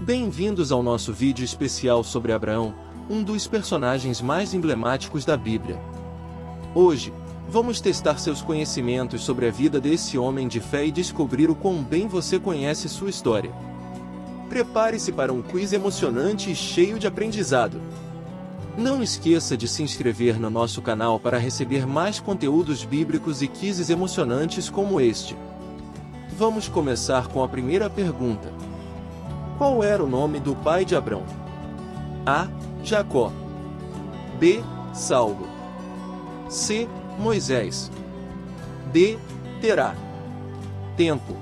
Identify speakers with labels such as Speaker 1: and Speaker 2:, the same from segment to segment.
Speaker 1: Bem-vindos ao nosso vídeo especial sobre Abraão, um dos personagens mais emblemáticos da Bíblia. Hoje, vamos testar seus conhecimentos sobre a vida desse homem de fé e descobrir o quão bem você conhece sua história. Prepare-se para um quiz emocionante e cheio de aprendizado. Não esqueça de se inscrever no nosso canal para receber mais conteúdos bíblicos e quizzes emocionantes como este. Vamos começar com a primeira pergunta. Qual era o nome do pai de Abrão? A. Jacó. B. Saulo. C. Moisés. D. Terá. Tempo.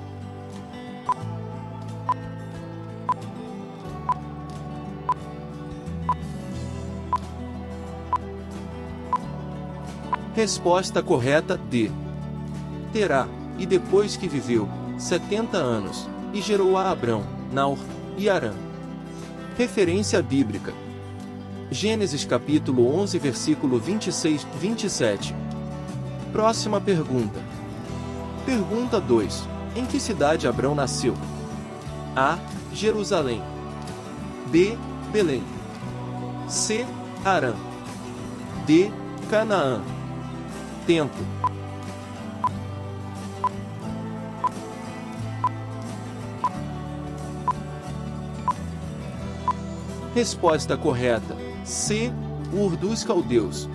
Speaker 1: Resposta correta D. Terá, e depois que viveu 70 anos, e gerou a Abrão, Naor e Harã. Referência bíblica. Gênesis capítulo 11 versículo 26-27. Próxima pergunta. Pergunta 2. Em que cidade Abrão nasceu? A. Jerusalém. B. Belém. C. Harã. D. Canaã. Tempo. Resposta correta. C. Ur dos Caldeus.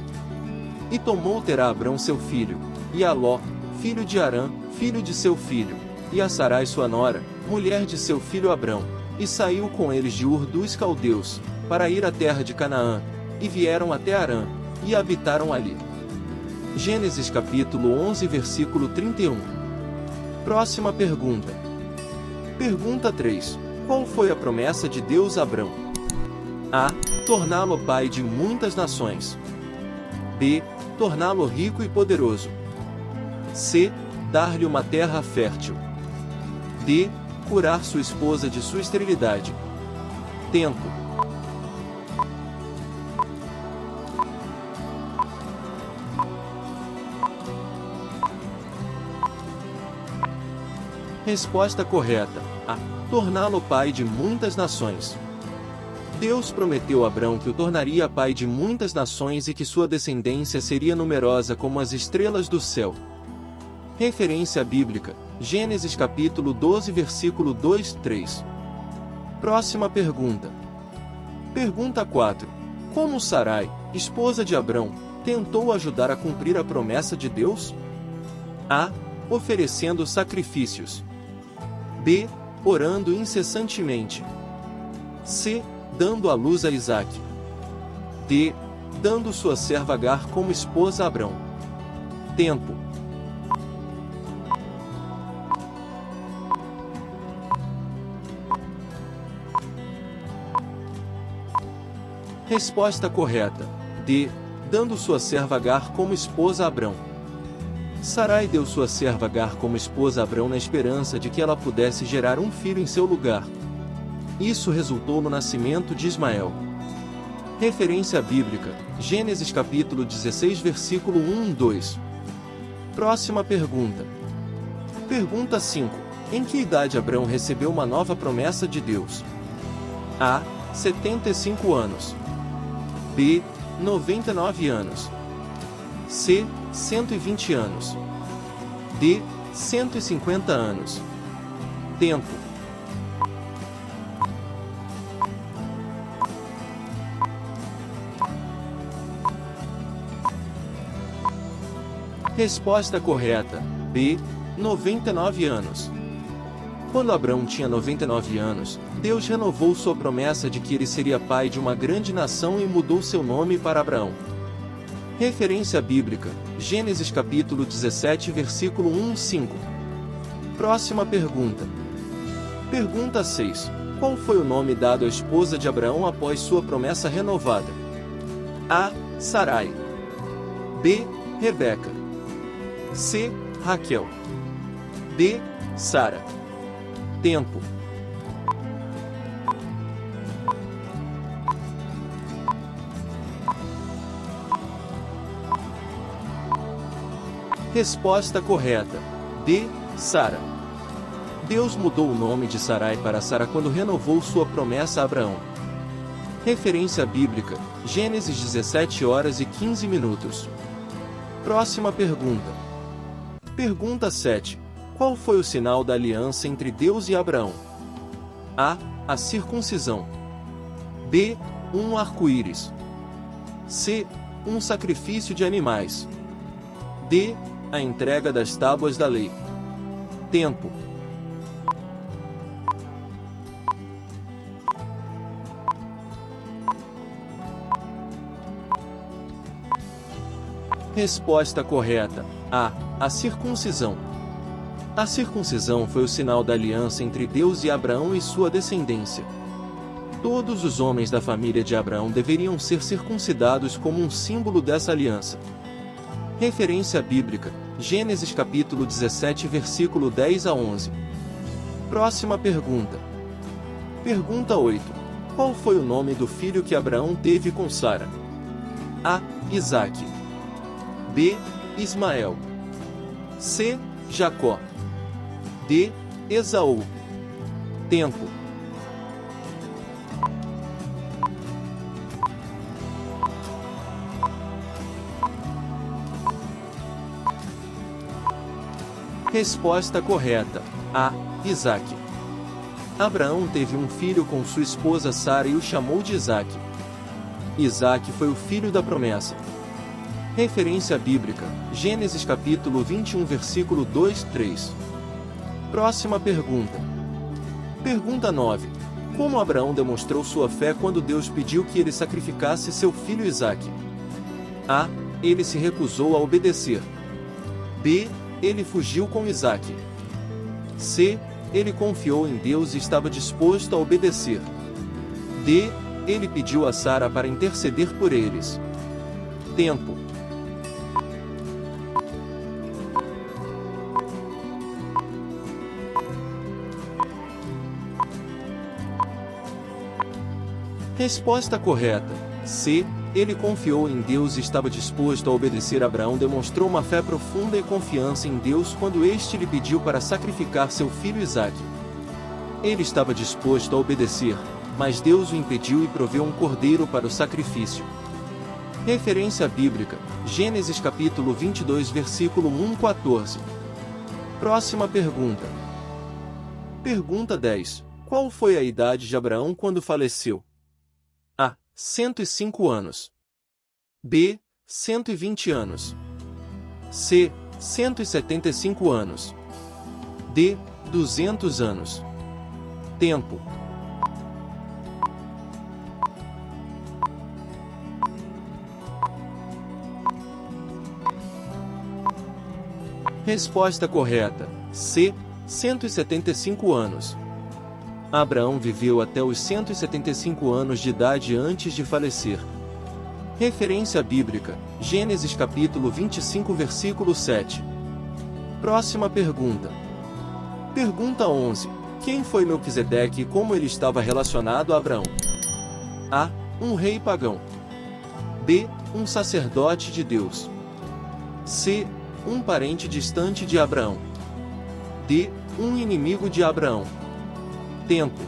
Speaker 1: E tomou Terá Abrão seu filho, e a Ló, filho de Harã, filho de seu filho, e a Sarai sua nora, mulher de seu filho Abrão, e saiu com eles de Ur dos Caldeus, para ir à terra de Canaã, e vieram até Harã, e habitaram ali. Gênesis capítulo 11 versículo 31. Próxima pergunta. Pergunta 3. Qual foi a promessa de Deus a Abrão? A. Torná-lo pai de muitas nações. B. Torná-lo rico e poderoso. C. Dar-lhe uma terra fértil. D. Curar sua esposa de sua esterilidade. Tempo. Resposta correta. A. Torná-lo pai de muitas nações. Deus prometeu a Abrão que o tornaria pai de muitas nações e que sua descendência seria numerosa como as estrelas do céu. Referência bíblica. Gênesis capítulo 12 versículo 2-3. Próxima pergunta. Pergunta 4. Como Sarai, esposa de Abrão, tentou ajudar a cumprir a promessa de Deus? A. Oferecendo sacrifícios. B. Orando incessantemente. C. Dando à luz a Isaque. D. Dando sua serva Agar como esposa a Abrão. Tempo. Resposta correta. D. Dando sua serva Agar como esposa a Abrão. Sarai deu sua serva Agar como esposa a Abrão na esperança de que ela pudesse gerar um filho em seu lugar. Isso resultou no nascimento de Ismael. Referência bíblica. Gênesis capítulo 16 versículo 1-2. Próxima pergunta. Pergunta 5. Em que idade Abrão recebeu uma nova promessa de Deus? A. 75 anos. B. 99 anos. C. 120 anos. D. 150 anos. Tempo. Resposta correta. B. 99 anos. Quando Abrão tinha 99 anos, Deus renovou sua promessa de que ele seria pai de uma grande nação e mudou seu nome para Abraão. Referência bíblica. Gênesis capítulo 17 versículo 1-5. Próxima pergunta. Pergunta 6. Qual foi o nome dado à esposa de Abraão após sua promessa renovada? A. Sarai. B. Rebeca. C. Raquel. D. Sara. Tempo. Resposta correta. D. Sara. Deus mudou o nome de Sarai para Sara quando renovou sua promessa a Abraão. Referência bíblica, Gênesis 17h15. Próxima pergunta. Pergunta 7. Qual foi o sinal da aliança entre Deus e Abraão? A. A circuncisão. B. Um arco-íris. C. Um sacrifício de animais. D. A entrega das tábuas da lei. Tempo. Resposta correta. A. A circuncisão. A circuncisão foi o sinal da aliança entre Deus e Abraão e sua descendência. Todos os homens da família de Abraão deveriam ser circuncidados como um símbolo dessa aliança. Referência bíblica, Gênesis capítulo 17, versículo 10 a 11. Próxima pergunta. Pergunta 8. Qual foi o nome do filho que Abraão teve com Sara? A. Isaque. B. Ismael. C. Jacó. D. Esaú. Tempo. Resposta correta. A. Isaque. Abraão teve um filho com sua esposa Sara e o chamou de Isaque. Isaque foi o filho da promessa. Referência bíblica, Gênesis capítulo 21, versículo 2-3. Próxima pergunta. Pergunta 9. Como Abraão demonstrou sua fé quando Deus pediu que ele sacrificasse seu filho Isaque? A. Ele se recusou a obedecer. B. Ele fugiu com Isaque. C. Ele confiou em Deus e estava disposto a obedecer. D. Ele pediu a Sara para interceder por eles. Tempo. Resposta correta. C. Ele confiou em Deus e estava disposto a obedecer. Abraão demonstrou uma fé profunda e confiança em Deus quando este lhe pediu para sacrificar seu filho Isaque. Ele estava disposto a obedecer, mas Deus o impediu e proveu um cordeiro para o sacrifício. Referência bíblica, Gênesis capítulo 22, versículo 1-14. Próxima pergunta. Pergunta 10. Qual foi a idade de Abraão quando faleceu? A. 105 anos. B. 120 anos. C. 175 anos. D. 200 anos. Tempo. Resposta correta. C. 175 anos. Abraão viveu até os 175 anos de idade antes de falecer. Referência bíblica, Gênesis capítulo 25, versículo 7. Próxima pergunta. Pergunta 11. Quem foi Melquisedeque e como ele estava relacionado a Abraão? A. Um rei pagão. B. Um sacerdote de Deus. C. Um parente distante de Abraão. D. Um inimigo de Abraão. Tempo.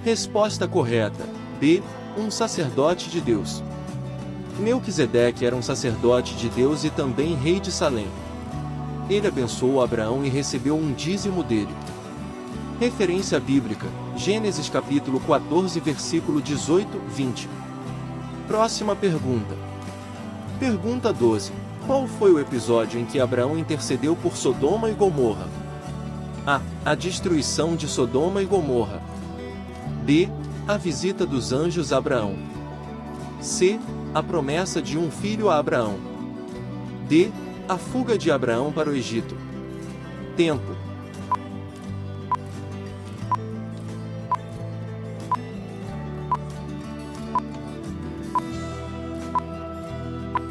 Speaker 1: Resposta correta. B. Um sacerdote de Deus. Melquisedeque era um sacerdote de Deus e também rei de Salém. Ele abençoou Abraão e recebeu um dízimo dele. Referência bíblica, Gênesis capítulo 14, versículo 18-20. Próxima pergunta. Pergunta 12. Qual foi o episódio em que Abraão intercedeu por Sodoma e Gomorra? A. A destruição de Sodoma e Gomorra. B. A visita dos anjos a Abraão. C. A promessa de um filho a Abraão. D. A fuga de Abraão para o Egito. Tempo.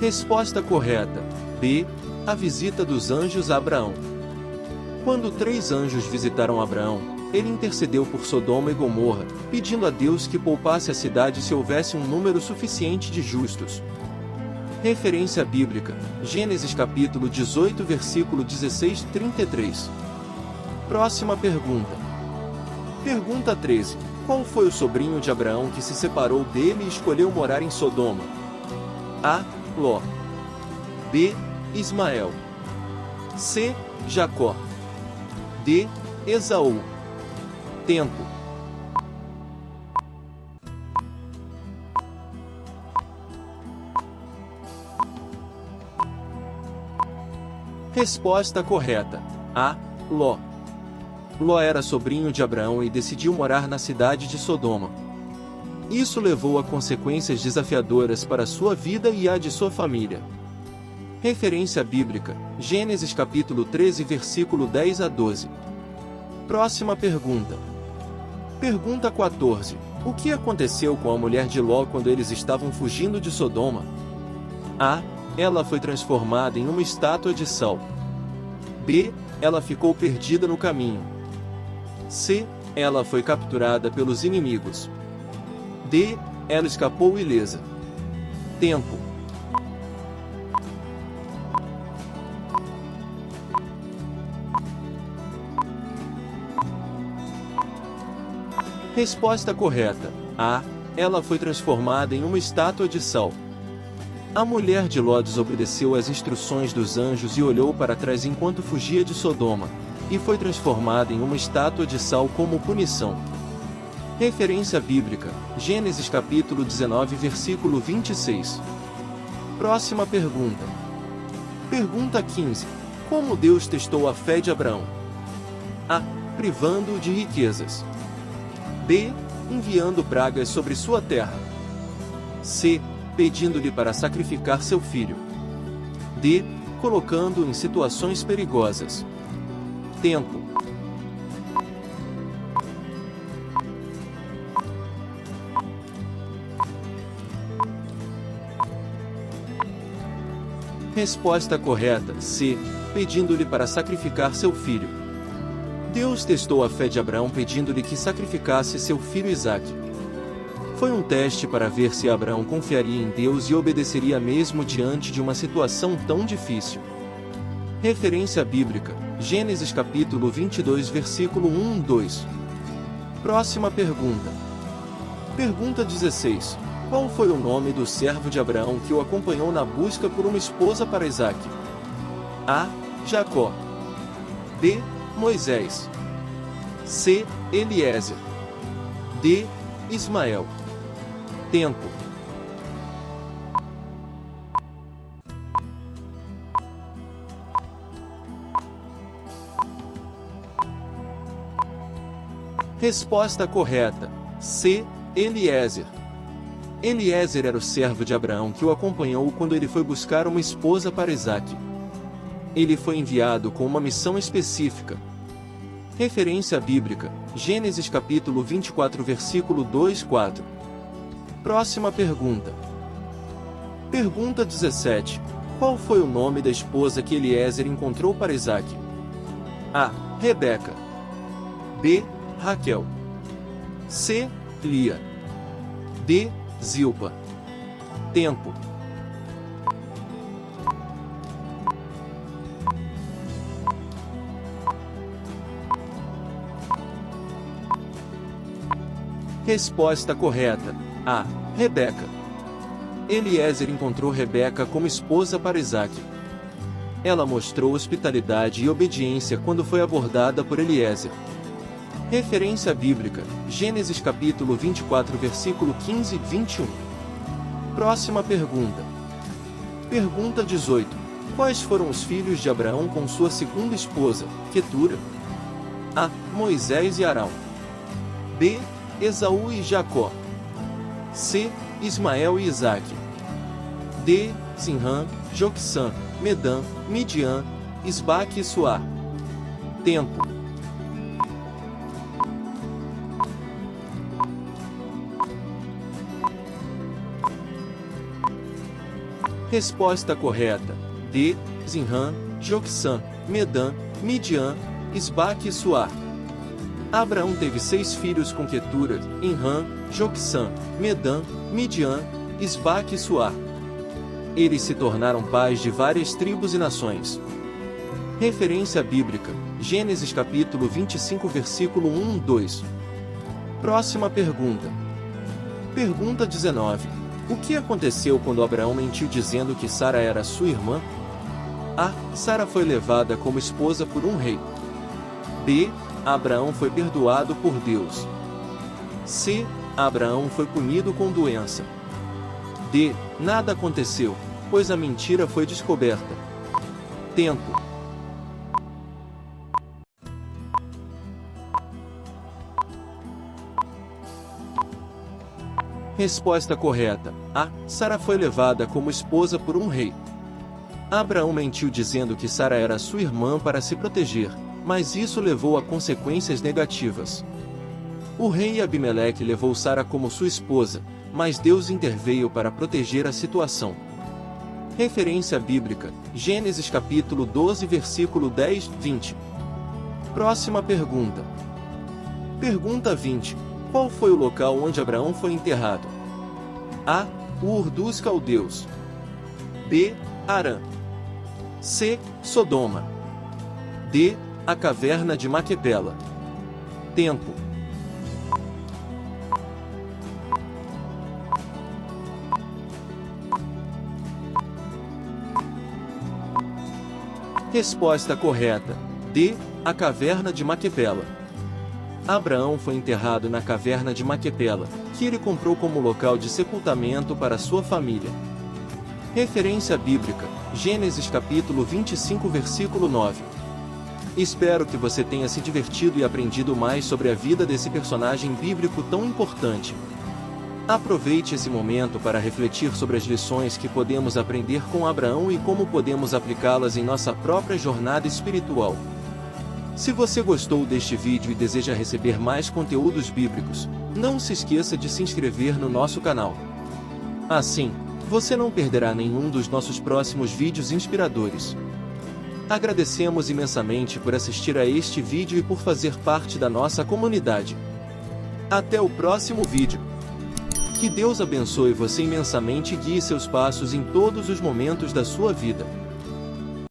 Speaker 1: Resposta correta. B. A visita dos anjos a Abraão. Quando 3 anjos visitaram Abraão, ele intercedeu por Sodoma e Gomorra, pedindo a Deus que poupasse a cidade se houvesse um número suficiente de justos. Referência bíblica: Gênesis capítulo 18 versículo 16-33. Próxima pergunta. Pergunta 13. Qual foi o sobrinho de Abraão que se separou dele e escolheu morar em Sodoma? A. Ló. B. Ismael. C. Jacó. D. Esaú. Tempo. Resposta correta. A. Ló. Ló era sobrinho de Abraão e decidiu morar na cidade de Sodoma. Isso levou a consequências desafiadoras para sua vida e a de sua família. Referência bíblica: Gênesis capítulo 13 versículo 10 a 12. Próxima pergunta. Pergunta 14. O que aconteceu com a mulher de Ló quando eles estavam fugindo de Sodoma? A. Ela foi transformada em uma estátua de sal. B. Ela ficou perdida no caminho. C. Ela foi capturada pelos inimigos. D. Ela escapou ilesa. Tempo. Resposta correta. A. Ela foi transformada em uma estátua de sal. A mulher de Ló desobedeceu às instruções dos anjos e olhou para trás enquanto fugia de Sodoma, e foi transformada em uma estátua de sal como punição. Referência bíblica: Gênesis capítulo 19 versículo 26. Próxima pergunta. Pergunta 15. Como Deus testou a fé de Abraão? A. Privando-o de riquezas. B. Enviando pragas sobre sua terra. C. Pedindo-lhe para sacrificar seu filho. D. Colocando-o em situações perigosas. Tempo. Resposta correta: C. Pedindo-lhe para sacrificar seu filho. Deus testou a fé de Abraão pedindo-lhe que sacrificasse seu filho Isaque. Foi um teste para ver se Abraão confiaria em Deus e obedeceria mesmo diante de uma situação tão difícil. Referência bíblica: Gênesis capítulo 22 versículo 1-2. Próxima pergunta. Pergunta 16. Qual foi o nome do servo de Abraão que o acompanhou na busca por uma esposa para Isaque? A. Jacó. B. Moisés. C. Eliezer. D. Ismael. Tempo. Resposta correta: C. Eliezer. Eliezer era o servo de Abraão que o acompanhou quando ele foi buscar uma esposa para Isaque. Ele foi enviado com uma missão específica. Referência bíblica: Gênesis capítulo 24 versículo 2-4. Próxima pergunta. Pergunta 17. Qual foi o nome da esposa que Eliezer encontrou para Isaque? A. Rebeca. B. Raquel. C. Lia. D. Zilpa. Tempo. Resposta correta: A. Rebeca. Eliezer encontrou Rebeca como esposa para Isaque. Ela mostrou hospitalidade e obediência quando foi abordada por Eliezer. Referência bíblica: Gênesis capítulo 24 versículo 15-21. Próxima pergunta. Pergunta 18. Quais foram os filhos de Abraão com sua segunda esposa, Quetura? A. Moisés e Arão. B. Esaú e Jacó. C. Ismael e Isaque. D. Zinrã, Joquissã, Medã, Midian, Isbaque e Suar. Tempo. Resposta correta: D. Zinrã, Joquissã, Medã, Midian, Isbaque e Suar. Abraão teve 6 filhos com Quetura, Enrã, Joquissã, Medã, Midian, Isbaque e Suá. Eles se tornaram pais de várias tribos e nações. Referência bíblica, Gênesis capítulo 25 versículo 1-2. Próxima pergunta. Pergunta 19. O que aconteceu quando Abraão mentiu dizendo que Sara era sua irmã? A. Sara foi levada como esposa por um rei. B. Abraão foi perdoado por Deus. C. Abraão foi punido com doença. D. Nada aconteceu, pois a mentira foi descoberta. Tempo. Resposta correta. A. Sara foi levada como esposa por um rei. Abraão mentiu dizendo que Sara era sua irmã para se proteger, mas isso levou a consequências negativas. O rei Abimeleque levou Sara como sua esposa, mas Deus interveio para proteger a situação. Referência bíblica, Gênesis capítulo 12 versículo 10-20. Próxima pergunta. Pergunta 20. Qual foi o local onde Abraão foi enterrado? A. Ur dos Caldeus. B. Harã. C. Sodoma. D. A caverna de Maquepela. Tempo. Resposta correta. D. A caverna de Maquepela. Abraão foi enterrado na caverna de Maquepela, que ele comprou como local de sepultamento para sua família. Referência bíblica, Gênesis capítulo 25 versículo 9. Espero que você tenha se divertido e aprendido mais sobre a vida desse personagem bíblico tão importante. Aproveite esse momento para refletir sobre as lições que podemos aprender com Abraão e como podemos aplicá-las em nossa própria jornada espiritual. Se você gostou deste vídeo e deseja receber mais conteúdos bíblicos, não se esqueça de se inscrever no nosso canal. Assim, você não perderá nenhum dos nossos próximos vídeos inspiradores. Agradecemos imensamente por assistir a este vídeo e por fazer parte da nossa comunidade. Até o próximo vídeo. Que Deus abençoe você imensamente e guie seus passos em todos os momentos da sua vida.